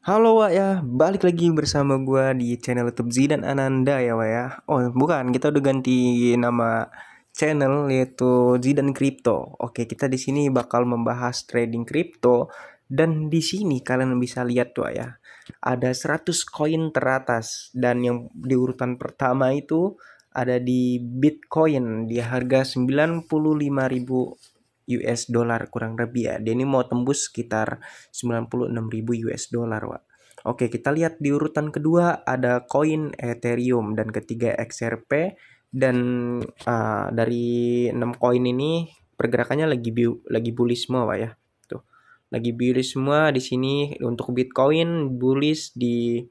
Halo Wak ya, balik lagi bersama gua di channel YouTube Zidan Ananda ya Wak ya. Oh bukan, kita udah ganti nama channel yaitu Zidan Crypto. Oke, kita di sini bakal membahas trading crypto dan di sini kalian bisa lihat tuh Wak ya. Ada 100 koin teratas dan yang di urutan pertama itu ada di Bitcoin di harga 95.000 US dollar kurang lebih ya. Dia ini mau tembus sekitar 96.000 US dollar, Wak. Oke, kita lihat di urutan kedua ada koin Ethereum dan ketiga XRP dan dari 6 koin ini pergerakannya lagi bullish semua, Wak ya. Tuh. Lagi bullish semua di sini untuk Bitcoin bullish di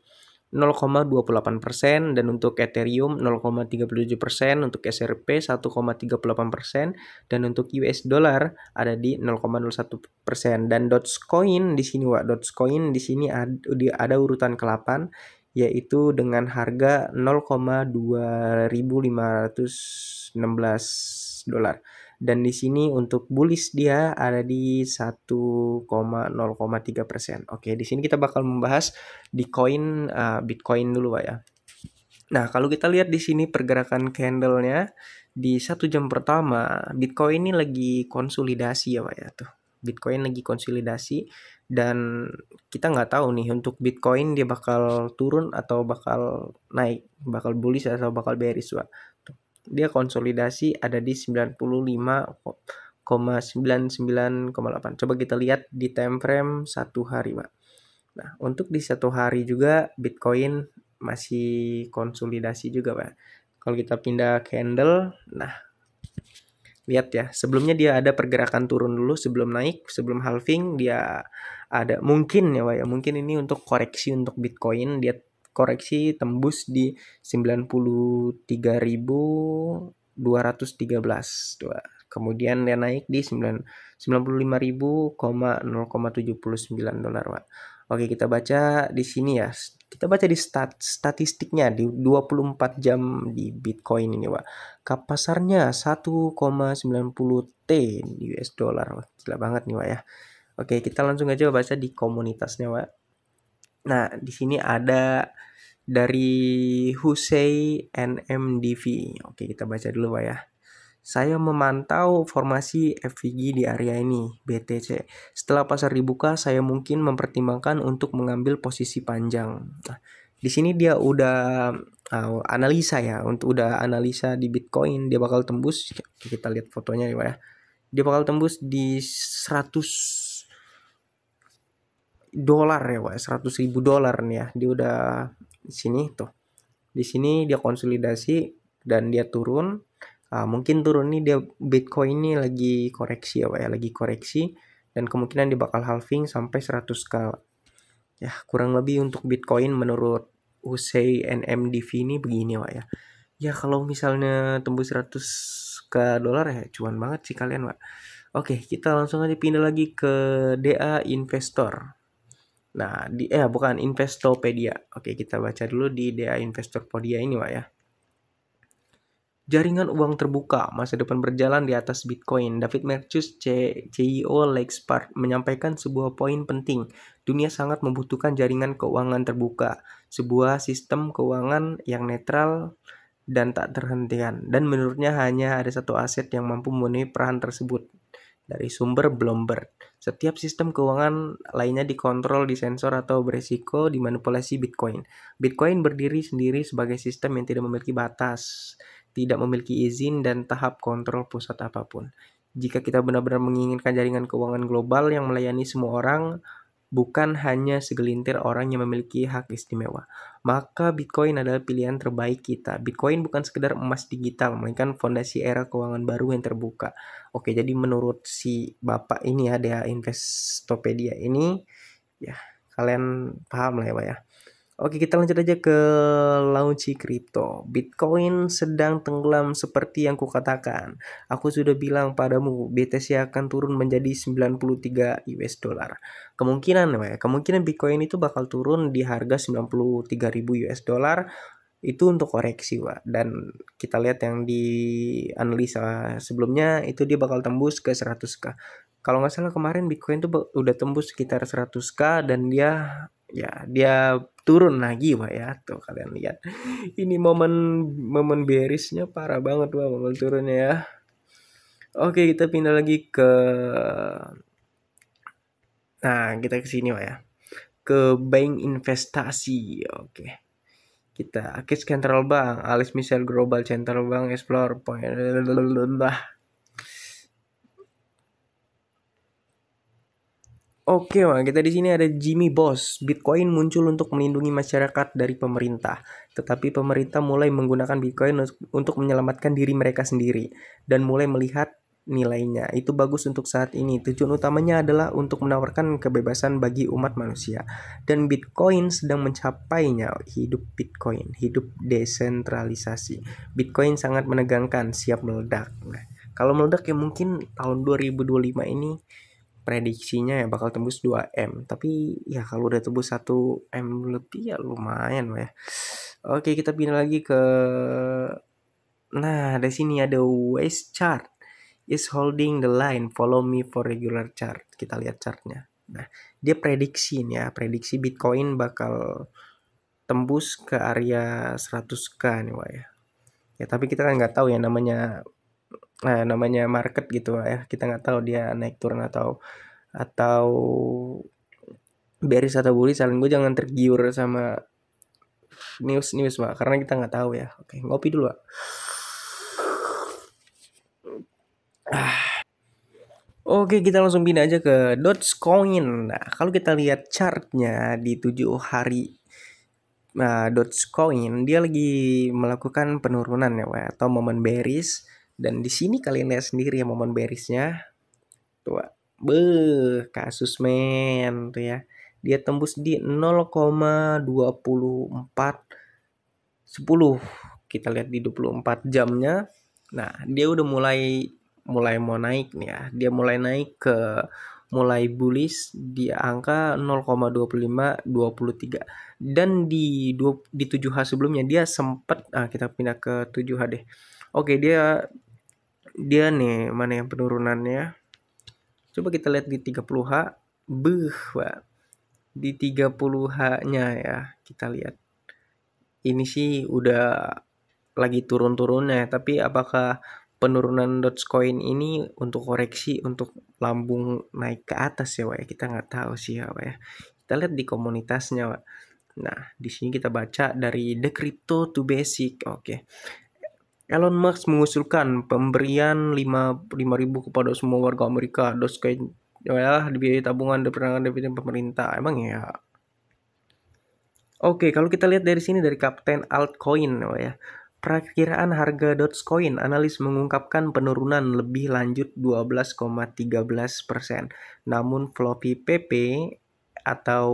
0,28% dan untuk Ethereum 0,37%, untuk SRP 1,38% dan untuk US dollar ada di 0,01% dan Dogecoin di sini Wak, Dogecoin di sini ada urutan ke-8 yaitu dengan harga 0,2516 dolar. Dan di sini untuk bullish dia ada di 1,0,3%. Oke, di sini kita bakal membahas di koin Bitcoin dulu Pak ya. Nah, kalau kita lihat di sini pergerakan candlenya di 1 jam pertama, Bitcoin ini lagi konsolidasi ya Pak ya tuh. Bitcoin lagi konsolidasi dan kita nggak tahu nih untuk Bitcoin dia bakal turun atau bakal naik, bakal bullish atau bakal bearish Pak. Tuh. Dia konsolidasi ada di 95,99,8. Coba kita lihat di time frame 1 hari Pak. Nah, untuk di 1 hari juga Bitcoin masih konsolidasi juga, Pak. Kalau kita pindah candle, nah lihat ya, sebelumnya dia ada pergerakan turun dulu sebelum naik, sebelum halving dia ada mungkin ya, Pak ya, mungkin ini untuk koreksi untuk Bitcoin, dia koreksi tembus di 93.213 tuh. Kemudian dia naik di 95.000,079 dolar, Pak. Oke, kita baca di sini ya. Kita baca di statistiknya di 24 jam di Bitcoin ini, Pak. Kap pasarnya 1,90 T US dollar. Wah, gila banget nih, Pak ya. Oke, kita langsung aja baca di komunitasnya, Pak. Nah, di sini ada dari Hussein NMDV. Oke, kita baca dulu, Pak ya. Saya memantau formasi FVG di area ini, BTC. Setelah pasar dibuka, saya mungkin mempertimbangkan untuk mengambil posisi panjang. Nah, di sini dia udah analisa ya, untuk udah analisa di Bitcoin, dia bakal tembus. Kita lihat fotonya nih, Pak ya. Dia bakal tembus di 100 dolar ya, Pak. 100.000 dolar nih ya. Dia udah di sini tuh. Di sini dia konsolidasi dan dia turun. Mungkin turun nih dia Bitcoin ini lagi koreksi ya Pak ya, lagi koreksi dan kemungkinan dia bakal halving sampai 100k. Ya, kurang lebih untuk Bitcoin menurut Hussein NMDV ini begini Pak ya. Ya kalau misalnya tembus 100k dolar ya cuan banget sih kalian Pak. Oke, kita langsung aja pindah lagi ke DA Investor. Nah, bukan Investopedia. Oke, kita baca dulu di DA Investopedia ini Pak ya. Jaringan uang terbuka, masa depan berjalan di atas Bitcoin. David Malthus, CEO Lakespark, menyampaikan sebuah poin penting. Dunia sangat membutuhkan jaringan keuangan terbuka, sebuah sistem keuangan yang netral dan tak terhentikan. Dan menurutnya hanya ada satu aset yang mampu memenuhi peran tersebut. Dari sumber Bloomberg. Setiap sistem keuangan lainnya dikontrol, disensor, atau beresiko dimanipulasi Bitcoin. Bitcoin berdiri sendiri sebagai sistem yang tidak memiliki batas, tidak memiliki izin dan tahap kontrol pusat apapun. Jika kita benar-benar menginginkan jaringan keuangan global yang melayani semua orang, bukan hanya segelintir orang yang memiliki hak istimewa, maka Bitcoin adalah pilihan terbaik kita. Bitcoin bukan sekedar emas digital, melainkan fondasi era keuangan baru yang terbuka. Oke, jadi menurut si bapak ini ya, dia Investopedia ini, ya kalian paham lah ya Pak ya. Oke, kita lanjut aja ke launching crypto. Bitcoin sedang tenggelam seperti yang kukatakan. Aku sudah bilang padamu, BTC akan turun menjadi 93 US dollar. Kemungkinan Bitcoin itu bakal turun di harga 93.000 US dollar itu untuk koreksi, Pak. Dan kita lihat yang di analisa sebelumnya itu dia bakal tembus ke 100k. Kalau nggak salah kemarin Bitcoin tuh udah tembus sekitar 100k dan dia Ya, dia turun lagi Pak ya. Tuh kalian lihat. Ini momen bearisnya parah banget Pak, momen turunnya ya. Oke, kita pindah lagi ke kita ke sini Pak ya. Ke bank investasi. Oke. Kita ke Central Bank, Alice Michel Global Central Bank Explore Point. Oke, Wak, kita di sini ada Jimmy Boss. Bitcoin muncul untuk melindungi masyarakat dari pemerintah, tetapi pemerintah mulai menggunakan Bitcoin untuk menyelamatkan diri mereka sendiri dan mulai melihat nilainya. Itu bagus untuk saat ini. Tujuan utamanya adalah untuk menawarkan kebebasan bagi umat manusia. Dan Bitcoin sedang mencapainya. Hidup Bitcoin, hidup desentralisasi. Bitcoin sangat menegangkan, siap meledak. Nah, kalau meledak ya mungkin tahun 2025 ini prediksinya ya bakal tembus 2M. Tapi ya kalau udah tembus 1M lebih ya lumayan ya. Oke, kita pindah lagi ke di sini ada Waze chart is holding the line, follow me for regular chart. Kita lihat chartnya. Nah, dia prediksi nih ya, prediksi Bitcoin bakal tembus ke area 100k nih Wak ya. Ya tapi kita kan nggak tahu ya namanya market gitu ya. Kita nggak tahu dia naik turun atau bearish atau bullish. Saling gue jangan tergiur sama news Pak, karena kita nggak tahu ya. Oke, ngopi dulu Pak. Oke, kita langsung pindah aja ke Dogecoin. Nah, kalau kita lihat chartnya di 7 hari Dogecoin, dia lagi melakukan penurunan ya Pak, atau momen bearish. Dan di sini kalian lihat sendiri ya momen bearishnya. Tuh, kasus men tuh ya. Dia tembus di 0,2410. Kita lihat di 24 jamnya. Nah, dia udah mulai mau naik nih ya. Dia mulai naik mulai bullish di angka 0,2523. Dan di 7H sebelumnya dia sempat kita pindah ke 7H deh. Oke, dia nih mana yang penurunannya? Coba kita lihat di 30H. Wah. Di 30H-nya ya, kita lihat. Ini sih udah lagi turun-turunnya, tapi apakah penurunan Dogecoin ini untuk koreksi untuk lambung naik ke atas ya, Wak ya? Kita nggak tahu sih ya, Wak ya. Kita lihat di komunitasnya, Wak. Nah, di sini kita baca dari The Crypto to Basic. Oke. Elon Musk mengusulkan pemberian 5.000 kepada semua warga Amerika. Dogecoin ya dibiayai tabungan dan pendanaan dividen pemerintah. Emang ya. Oke, kalau kita lihat dari sini dari Kapten Altcoin ya. Perakiraan harga Dogecoin, analis mengungkapkan penurunan lebih lanjut 12,13%. Namun floppy PP atau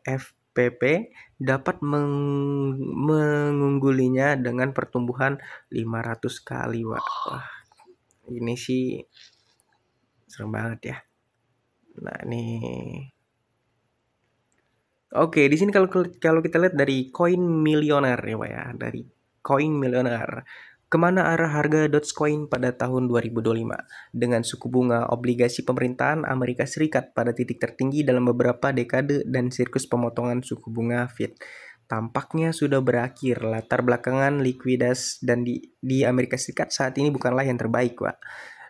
FPP dapat mengunggulinya dengan pertumbuhan 500 kali. Wah, ini sih serem banget ya. Nah, ini oke, di sini kalau kita lihat dari Coin Millionaire ya, Pak ya, dari Coin Millionaire. Kemana arah harga Dogecoin pada tahun 2025? Dengan suku bunga obligasi pemerintahan Amerika Serikat pada titik tertinggi dalam beberapa dekade dan siklus pemotongan suku bunga Fed tampaknya sudah berakhir. Latar belakangan likuiditas dan di Amerika Serikat saat ini bukanlah yang terbaik, Pak.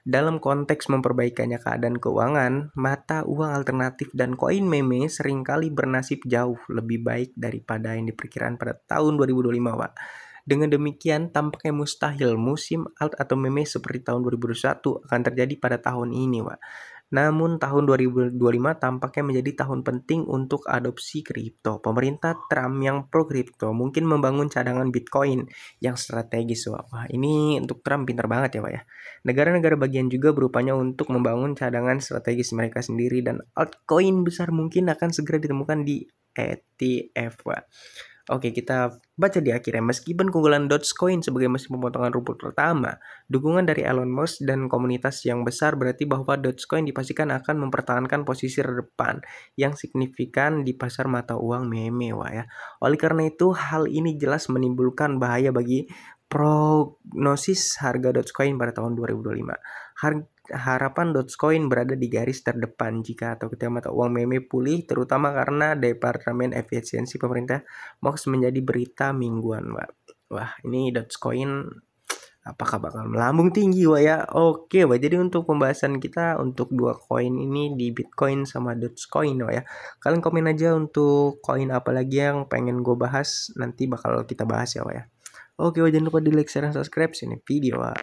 Dalam konteks memperbaikannya keadaan keuangan, mata uang alternatif dan koin meme seringkali bernasib jauh lebih baik daripada yang diperkirakan pada tahun 2025, Pak. Dengan demikian, tampaknya mustahil musim alt atau meme seperti tahun 2021 akan terjadi pada tahun ini, Pak. Namun tahun 2025 tampaknya menjadi tahun penting untuk adopsi kripto. Pemerintah Trump yang pro kripto mungkin membangun cadangan Bitcoin yang strategis. Wah, ini untuk Trump pintar banget ya Pak ya. Negara-negara bagian juga berupaya untuk membangun cadangan strategis mereka sendiri dan altcoin besar mungkin akan segera ditemukan di ETF. Pak. Oke, kita baca di akhirnya. Meskipun keunggulan Dogecoin sebagai mesin pemotongan rumput pertama, dukungan dari Elon Musk dan komunitas yang besar berarti bahwa Dogecoin dipastikan akan mempertahankan posisi terdepan yang signifikan di pasar mata uang meme, Wak ya. Oleh karena itu, hal ini jelas menimbulkan bahaya bagi prognosis harga Dogecoin pada tahun 2025. harapan Dogecoin berada di garis terdepan jika mata uang meme pulih, terutama karena Departemen Efisiensi Pemerintah MOX menjadi berita mingguan, Pak. Wah, ini Dogecoin apakah bakal melambung tinggi, Wak ya? Oke, Wak. Jadi untuk pembahasan kita untuk dua koin ini di Bitcoin sama Dogecoin, Wak ya. Kalian komen aja untuk koin apa lagi yang pengen gue bahas, nanti bakal kita bahas ya, Wak ya. Oke, Wak, jangan lupa di like, share, dan subscribe sini video, Wak.